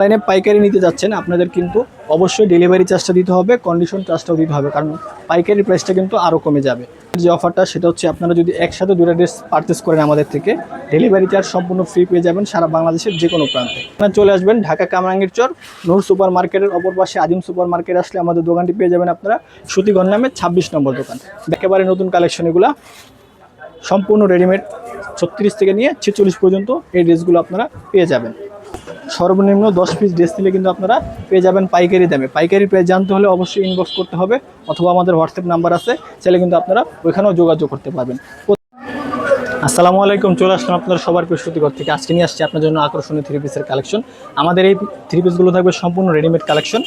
লাইনে পাইকারি নিতে যাচ্ছেন আপনাদের কিন্তু অবশ্যই ডেলিভারি চার্জটা দিতে হবে, কন্ডিশন চার্জটাও দিতে হবে, কারণ পাইকারি প্রাইসটা কিন্তু আরও কমে যাবে। যে অফারটা সেটা হচ্ছে আপনারা যদি একসাথে দুটো ড্রেস পারচেস করেন আমাদের থেকে, ডেলিভারি চার্জ সম্পূর্ণ ফ্রি পেয়ে যাবেন সারা বাংলাদেশের যে কোনো প্রান্তে। আপনারা চলে আসবেন ঢাকা কামরাঙ্গীর চর নূর সুপার মার্কেটের অপর পাশে আজিম সুপার মার্কেট আসলে আমাদের দোকানটি পেয়ে যাবেন আপনারা সুতিঘর নামে 26 নম্বর দোকান। একেবারে নতুন কালেকশন এগুলা, সম্পূর্ণ রেডিমেড 36 থেকে নিয়ে 46 পর্যন্ত এই ড্রেসগুলো আপনারা পেয়ে যাবেন। সর্বনিম্ন 10 পিস ড্রেস নিলে কিন্তু আপনারা পেয়ে যাবেন পাইকারি দামে। পাইকারি প্রাইস জানতে হলে অবশ্যই ইনবক্স করতে হবে, অথবা আমাদের হোয়াটসঅ্যাপ নাম্বার আছে, চাইলে কিন্তু আপনারা ওইখানেও যোগাযোগ করতে পারবেন। আসসালামু আলাইকুম, চলে আসলাম আপনারা সবার প্রস্তুতিঘর থেকে। আজকে নিয়ে আসছি আপনার জন্য আকর্ষণীয় থ্রি পিসের কালেকশন। আমাদের এই থ্রি পিসগুলো থাকবে সম্পূর্ণ রেডিমেড কালেকশন।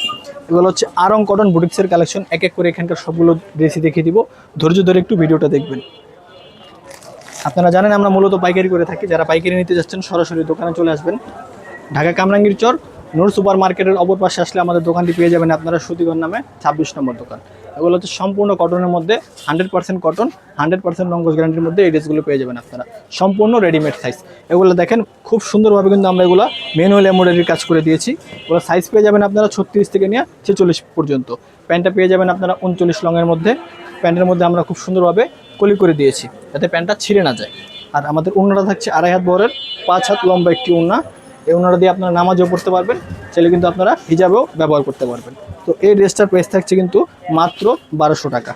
এগুলো হচ্ছে আরং কটন বুটিক্সের কালেকশন। এক এক করে এখানকার সবগুলো ড্রেসই দেখিয়ে দিব, ধৈর্য ধরে একটু ভিডিওটা দেখবেন। আপনারা জানেন আমরা মূলত পাইকারি করে থাকি। যারা পাইকারি নিতে যাচ্ছেন সরাসরি দোকানে চলে আসবেন। ঢাকা কামরাঙ্গীর চর নূর সুপার মার্কেটের অপর পাশে আসলে আমাদের দোকানটি পেয়ে যাবেন আপনারা সুতিঘর নামে 26 নম্বর দোকান। এগুলো হচ্ছে সম্পূর্ণ কটনের মধ্যে 100% কটন, 100% রঙ্গজ গ্যারান্টির মধ্যে এই ড্রেসগুলো পেয়ে যাবেন আপনারা সম্পূর্ণ রেডিমেড সাইজ। এগুলো দেখেন খুব সুন্দরভাবে কিন্তু আমরা এগুলো ম্যানুয়াল এমব্রয়ডারির কাজ করে দিয়েছি। এগুলো সাইজ পেয়ে যাবেন আপনারা 36 থেকে নিয়ে 46 পর্যন্ত। প্যান্টটা পেয়ে যাবেন আপনারা 39 লংয়ের মধ্যে। প্যান্টের মধ্যে আমরা খুব সুন্দরভাবে কলি করে দিয়েছি যাতে প্যান্টটা ছিঁড়ে না যায়। আর আমাদের ওড়নাটা থাকছে 2.5 হাত বহরের, 5 হাত লম্বা একটি ওড়না। এই ওড়নাটা দিয়ে আপনারা নামাজও পড়তে পারবেন, চাইলে কিন্তু আপনারা হিজাবেও ব্যবহার করতে পারবেন। তো এই ড্রেসটার প্রাইস থাকছে কিন্তু মাত্র 1200 টাকা।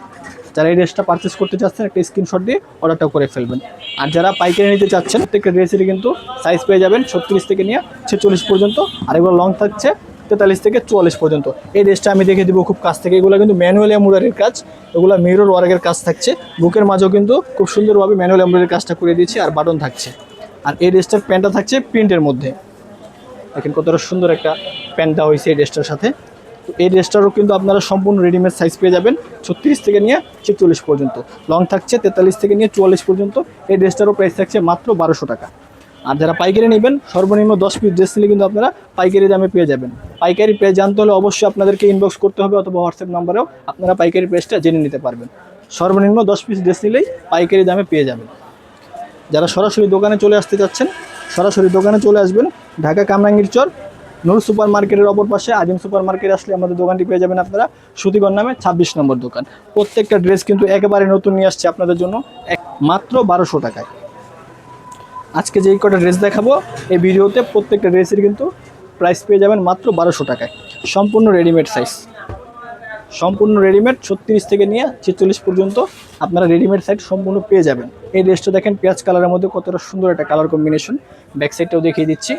যারা এই ড্রেসটা পারচেস করতে চাচ্ছেন একটা স্ক্রিনশট দিয়ে অর্ডারটা করে ফেলবেন। আর যারা পাইকারি নিতে চাচ্ছেন প্রত্যেকটা ড্রেসেরই কিন্তু সাইজ পেয়ে যাবেন 36 থেকে নিয়ে 46 পর্যন্ত। আর এগুলো লং থাকছে 43 থেকে 44 পর্যন্ত। এই ড্রেসটা আমি দেখে দিব খুব কাছ থেকে। এগুলো কিন্তু ম্যানুয়াল এমব্রয়ডারির কাজ, এগুলো মিরর ওয়ার্কের কাজ থাকছে। বুকের মাঝেও কিন্তু খুব সুন্দরভাবে ম্যানুয়াল এমব্রয়ডারির কাজটা করে দিয়েছি, আর বাটন থাকছে। আর এই ড্রেসটার প্যান্টটা থাকছে প্রিন্টের মধ্যে। দেখেন কতটা সুন্দর একটা প্যান্ট দেওয়া হয়েছে এই ড্রেসটার সাথে। তো এই ড্রেসটারও কিন্তু আপনারা সম্পূর্ণ রেডিমেড সাইজ পেয়ে যাবেন 36 থেকে নিয়ে 46 পর্যন্ত। লং থাকছে 43 থেকে নিয়ে 44 পর্যন্ত। এই ড্রেসটারও প্রাইস থাকছে মাত্র 1200 টাকা। আর যারা পাইকারি নেবেন সর্বনিম্ন 10 পিস ড্রেস নিলে কিন্তু আপনারা পাইকারি দামে পেয়ে যাবেন। পাইকারি প্রাইস জানতে হলে অবশ্যই আপনাদেরকে ইনবক্স করতে হবে, অথবা হোয়াটসঅ্যাপ নাম্বারেও আপনারা পাইকারি প্রাইসটা জেনে নিতে পারবেন। সর্বনিম্ন 10 পিস ড্রেস নিলেই পাইকারি দামে পেয়ে যাবেন। যারা সরাসরি দোকানে চলে আসতে চাচ্ছেন সরাসরি দোকানে চলে আসবেন। ঢাকা কামরাঙ্গীর চর নূর সুপার মার্কেটের অপর পাশে আজিম সুপার মার্কেট আসলে আমাদের দোকানটি পেয়ে যাবেন আপনারা সুতিঘর নামে 26 নম্বর দোকান। প্রত্যেকটা ড্রেস কিন্তু একেবারে নতুন নিয়ে আসছে আপনাদের জন্য মাত্র 1200 টাকায়। আজকে যেই কটা ড্রেস দেখাবো এই ভিডিওতে প্রত্যেকটা ড্রেসের কিন্তু প্রাইস পেয়ে যাবেন মাত্র 1200 টাকায়। সম্পূর্ণ রেডিমেড সাইজ, সম্পূর্ণ রেডিমেড 36 থেকে নিয়ে 46 পর্যন্ত আপনারা রেডিমেড সাইজ সম্পূর্ণ পেয়ে যাবেন। এই ড্রেসটা দেখেন পেঁয়াজ কালারের মধ্যে কতটা সুন্দর একটা কালার কম্বিনেশন। ব্যাক সাইডটাও দেখিয়ে দিচ্ছি।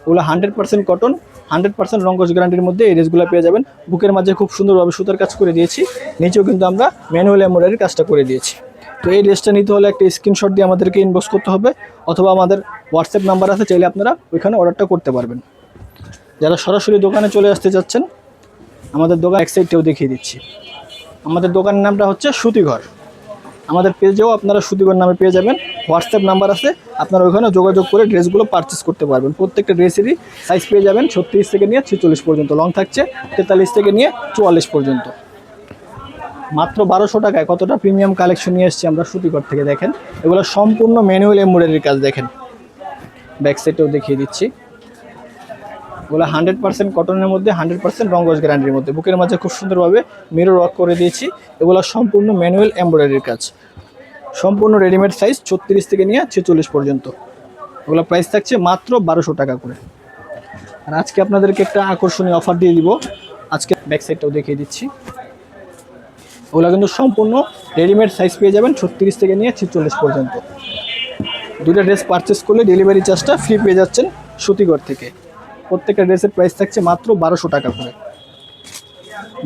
ওগুলো 100% কটন, 100% রঙ্গজ গ্যারান্টির মধ্যে এই ড্রেসগুলো পেয়ে যাবেন। বুকের মাঝে খুব সুন্দরভাবে সুতার কাজ করে দিয়েছি, নিচেও কিন্তু আমরা ম্যানুয়াল এমব্রয়ডারির কাজটা করে দিয়েছি। তো এই ড্রেসটা নিতে হলে একটা স্ক্রিনশট দিয়ে আমাদেরকে ইনবক্স করতে হবে, অথবা আমাদের হোয়াটসঅ্যাপ নাম্বার আছে, চাইলে আপনারা ওইখানে অর্ডারটা করতে পারবেন। যারা সরাসরি দোকানে চলে আসতে চাচ্ছেন আমাদের দোকান এক সাইডটাও দেখিয়ে দিচ্ছি। আমাদের দোকানের নামটা হচ্ছে সুতিঘর। আমাদের পেজেও আপনারা সুতিঘর নামে পেয়ে যাবেন। হোয়াটসঅ্যাপ নাম্বার আছে, আপনারা ওইখানে যোগাযোগ করে ড্রেসগুলো পারচেস করতে পারবেন। প্রত্যেকটা ড্রেসেরই সাইজ পেয়ে যাবেন 36 থেকে নিয়ে 46 পর্যন্ত। লং থাকছে 43 থেকে নিয়ে 44 পর্যন্ত। মাত্র 1200 টাকায় কতটা প্রিমিয়াম কালেকশন নিয়ে এসেছি আমরা সুতিঘর থেকে। দেখেন এগুলো সম্পূর্ণ ম্যানুয়াল এমব্রয়ডারির কাজ। দেখেন ব্যাক সাইডটাও দেখিয়ে দিচ্ছি। ওগুলো 100% কটনের মধ্যে, 100% রঙ্গজ গ্যারান্টির মধ্যে। বুকের মাঝে খুব সুন্দরভাবে মিরর ওয়ার্ক করে দিয়েছি। এগুলো সম্পূর্ণ ম্যানুয়াল এমব্রয়ডারির কাজ, সম্পূর্ণ রেডিমেড সাইজ 36 থেকে নিয়ে 46 পর্যন্ত। ওগুলো প্রাইস থাকছে মাত্র 1200 টাকা করে। আর আজকে আপনাদেরকে একটা আকর্ষণীয় অফার দিয়ে দিব। আজকে ব্যাক সাইডটাও দেখিয়ে দিচ্ছি। ওগুলো কিন্তু সম্পূর্ণ রেডিমেড সাইজ পেয়ে যাবেন 36 থেকে নিয়ে 46 পর্যন্ত। দুটো ড্রেস পারচেস করলে ডেলিভারি চার্জটা ফ্রি পেয়ে যাচ্ছেন সুতিঘর থেকে। প্রত্যেকটা ড্রেসের প্রাইস থাকছে মাত্র 1200 টাকা করে।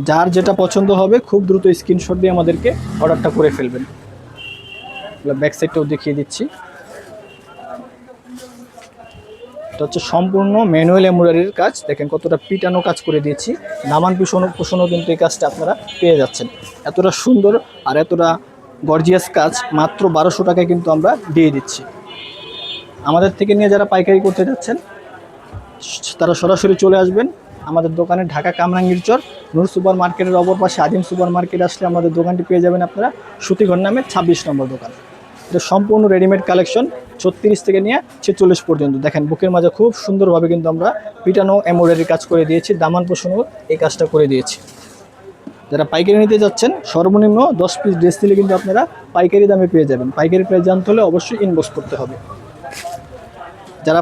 যার যেটা পছন্দ হবে খুব দ্রুত স্ক্রিনশট দিয়ে আমাদেরকে অর্ডারটা করে ফেলবেন। ব্যাক সাইডটাও দেখিয়ে দিচ্ছি। এটা হচ্ছে সম্পূর্ণ ম্যানুয়াল এমব্রয়ডারির কাজ। দেখেন কতটা পিটানো কাজ করে দিয়েছি। নামান পোষণও কিন্তু এই কাজটা আপনারা পেয়ে যাচ্ছেন। এতটা সুন্দর আর এতটা গর্জিয়াস কাজ মাত্র 1200 টাকায় কিন্তু আমরা দিয়ে দিচ্ছি। আমাদের থেকে নিয়ে যারা পাইকারি করতে যাচ্ছেন তারা সরাসরি চলে আসবেন আমাদের দোকানে। ঢাকা কামরাঙ্গীর চর নূর সুপার মার্কেটের অপর পাশে আজিম সুপার মার্কেট আসলে আমাদের দোকানটি পেয়ে যাবেন আপনারা সুতিঘর নামে 26 নম্বর দোকান। এটা সম্পূর্ণ রেডিমেড কালেকশন, 36 থেকে নিয়ে 46 পর্যন্ত। দেখেন বুকের মাঝে খুব সুন্দরভাবে কিন্তু আমরা পিটানো এমব্রয়ডারি কাজ করে দিয়েছি, দামান পোষণও এই কাজটা করে দিয়েছি। যারা পাইকারি নিতে যাচ্ছেন সর্বনিম্ন 10 পিস ড্রেস নিলে কিন্তু আপনারা পাইকারি দামে পেয়ে যাবেন। পাইকারি প্রাইস জানতে হলে অবশ্যই ইনবক্স করতে হবে। যারা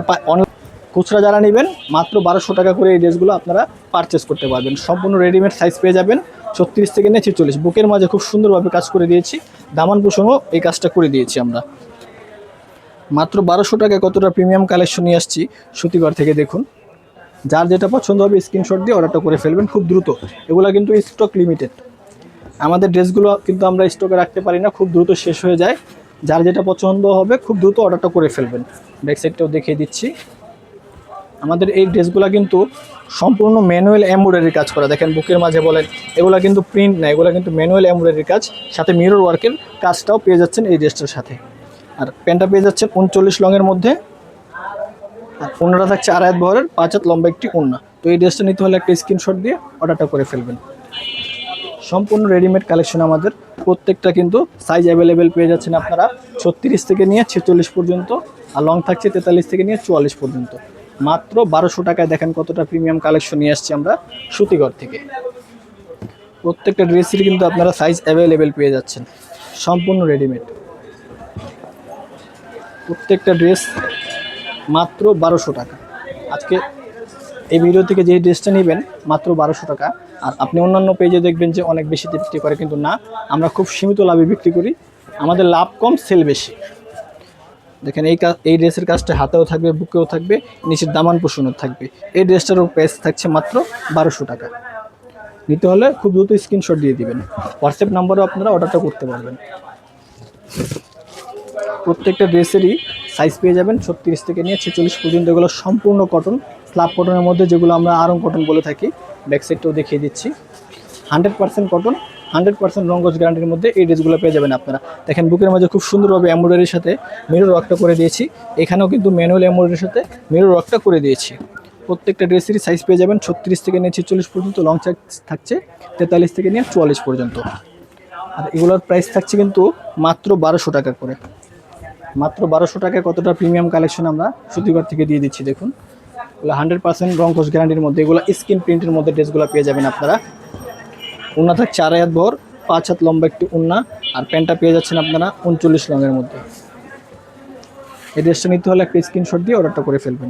খুচরা যারা নেবেন মাত্র 1200 টাকা করে এই ড্রেসগুলো আপনারা পারচেস করতে পারবেন। সম্পূর্ণ রেডিমেড সাইজ পেয়ে যাবেন 36 থেকে নিয়ে 46। বুকের মাঝে খুব সুন্দরভাবে কাজ করে দিয়েছি, দামান পোষণও এই কাজটা করে দিয়েছি আমরা। মাত্র 1200 টাকায় কতটা প্রিমিয়াম কালেকশন নিয়ে আসছি সুতিঘর থেকে। দেখুন, যার যেটা পছন্দ হবে স্ক্রিনশট দিয়ে অর্ডারটা করে ফেলবেন খুব দ্রুত। এগুলো কিন্তু স্টক লিমিটেড, আমাদের ড্রেসগুলো কিন্তু আমরা স্টকে রাখতে পারি না, খুব দ্রুত শেষ হয়ে যায়। যার যেটা পছন্দ হবে খুব দ্রুত অর্ডারটা করে ফেলবেন। ব্যাক সাইডটাও দেখিয়ে দিচ্ছি। আমাদের এই ড্রেসগুলো কিন্তু সম্পূর্ণ ম্যানুয়াল এমব্রয়ডারি কাজ করা। দেখেন বুকের মাঝে বলেন, এগুলো কিন্তু প্রিন্ট না, এগুলো কিন্তু ম্যানুয়াল এমব্রয়ডারি কাজ, সাথে মিরর ওয়ার্কের কাজটাও পেয়ে যাচ্ছেন এই ড্রেসটার সাথে। আর প্যান্টটা পেয়ে যাচ্ছেন 39 লংয়ের মধ্যে, আর ওড়নাটা থাকছে 2.5 হাত বহরের 5 হাত লম্বা একটি ওড়না। তো এই ড্রেসটা নিতে হলে একটা স্ক্রিনশট দিয়ে অর্ডারটা করে ফেলবেন। সম্পূর্ণ রেডিমেড কালেকশন আমাদের, প্রত্যেকটা কিন্তু সাইজ অ্যাভেলেবেল পেয়ে যাচ্ছেন আপনারা 36 থেকে নিয়ে 46 পর্যন্ত, আর লং থাকছে 43 থেকে নিয়ে 44 পর্যন্ত। মাত্র 1200 টাকায় দেখেন কতটা প্রিমিয়াম কালেকশন নিয়ে আসছি আমরা সুতিঘর থেকে। প্রত্যেকটা ড্রেসেরই কিন্তু আপনারা সাইজ অ্যাভেলেবেল পেয়ে যাচ্ছেন, সম্পূর্ণ রেডিমেড। প্রত্যেকটা ড্রেস মাত্র 1200 টাকা। আজকে এই ভিডিও থেকে যে ড্রেসটা নেবেন মাত্র 1200 টাকা। আর আপনি অন্যান্য পেজে দেখবেন যে অনেক বেশিতে বিক্রি করে, কিন্তু না, আমরা খুব সীমিত লাভে বিক্রি করি, আমাদের লাভ কম সেল বেশি। দেখেন এই ড্রেসের কাজটা হাতেও থাকবে, বুকেও থাকবে, নিচের দামান পোষণও থাকবে। এই ড্রেসটারও প্রাইস থাকছে মাত্র 1200 টাকা। নিতে হলে খুব দ্রুত স্ক্রিনশট দিয়ে দিবেন, হোয়াটসঅ্যাপ নাম্বারেও আপনারা অর্ডারটা করতে পারবেন। প্রত্যেকটা ড্রেসেরই সাইজ পেয়ে যাবেন 36 থেকে নিয়ে 46 পর্যন্ত। এগুলো সম্পূর্ণ কটন, স্লাব কটনের মধ্যে, যেগুলো আমরা আরং কটন বলে থাকি। ব্যাক সাইডটাও দেখিয়ে দিচ্ছি। 100% কটন, 100% রঙ্গজ গ্যারান্টির মধ্যে এই ড্রেসগুলো পেয়ে যাবেন আপনারা। দেখেন বুকের মাঝে খুব সুন্দরভাবে এমব্রয়ডারির সাথে মিরর ওয়ার্কটা করে দিয়েছি। এখানেও কিন্তু ম্যানুয়াল এমব্রয়ডারির সাথে মিরর ওয়ার্কটা করে দিয়েছি। প্রত্যেকটা ড্রেসেরই সাইজ পেয়ে যাবেন 36 থেকে নিয়ে 46 পর্যন্ত, লং সাইজ থাকছে 43 থেকে নিয়ে 44 পর্যন্ত। আর এগুলোর প্রাইস থাকছে কিন্তু মাত্র 1200 টাকা করে। মাত্র 1200 টাকায় কতটা প্রিমিয়াম কালেকশন আমরা সুতিঘর থেকে দিয়ে দিচ্ছি। দেখুন, এগুলো 100% রংকশ গ্যারান্টির মধ্যে, এগুলো স্কিন প্রিন্টের মধ্যে ড্রেসগুলো পেয়ে যাবেন আপনারা। ওড়না থাকছে 2.5 হাত বহর 5 হাত লম্বা একটি ওড়না, আর প্যান্টটা পেয়ে যাচ্ছেন আপনারা 39 লংয়ের মধ্যে। এই ড্রেসটা নিতে হলে একটা স্ক্রিনশট দিয়ে অর্ডারটা করে ফেলবেন।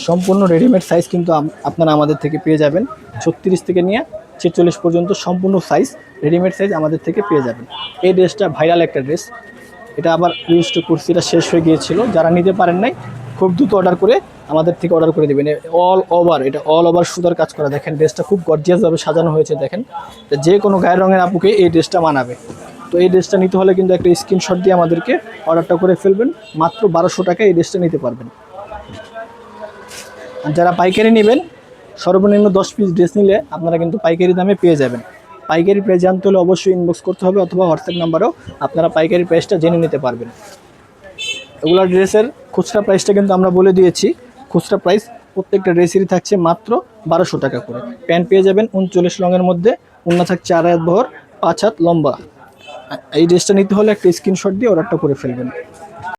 সম্পূর্ণ রেডিমেড সাইজ কিন্তু আপনারা আমাদের থেকে পেয়ে যাবেন 36 থেকে নিয়ে 46 পর্যন্ত। সম্পূর্ণ সাইজ রেডিমেড সাইজ আমাদের থেকে পেয়ে যাবেন। এই ড্রেসটা ভাইরাল একটা ড্রেস, এটা আবার রিস্টক করছি, এটা শেষ হয়ে গিয়েছিল। যারা নিতে পারেন নাই খুব দ্রুত অর্ডার করে আমাদের থেকে অর্ডার করে দেবেন। অল ওভার, এটা অল ওভার সুতার কাজ করা। দেখেন ড্রেসটা খুব গর্জিয়াসভাবে সাজানো হয়েছে। দেখেন, যে কোনো গায়ের রঙের আপুকে এই ড্রেসটা মানাবে। তো এই ড্রেসটা নিতে হলে কিন্তু একটা স্ক্রিনশট দিয়ে আমাদেরকে অর্ডারটা করে ফেলবেন। মাত্র 1200 টাকায় এই ড্রেসটা নিতে পারবেন। আর যারা পাইকারি নেবেন সর্বনিম্ন 10 পিস ড্রেস নিলে আপনারা কিন্তু পাইকারি দামে পেয়ে যাবেন। পাইকারি প্রাইস জানতে হলে অবশ্যই ইনবক্স করতে হবে, অথবা হোয়াটসঅ্যাপ নাম্বারেও আপনারা পাইকারি প্রাইসটা জেনে নিতে পারবেন। এগুলো ড্রেসের খুচরা প্রাইসটা কিন্তু আমরা বলে দিয়েছি। খুচরা প্রাইস প্রত্যেকটা ড্রেসেরই থাকছে মাত্র 1200 টাকা করে। প্যান্ট পেয়ে যাবেন 39 লংয়ের মধ্যে, ওড়না থাকছে 2.5 হাত বহর 5 হাত লম্বা। এই ড্রেসটা নিতে হলে একটা স্ক্রিনশট দিয়ে অর্ডারটা করে ফেলবেন।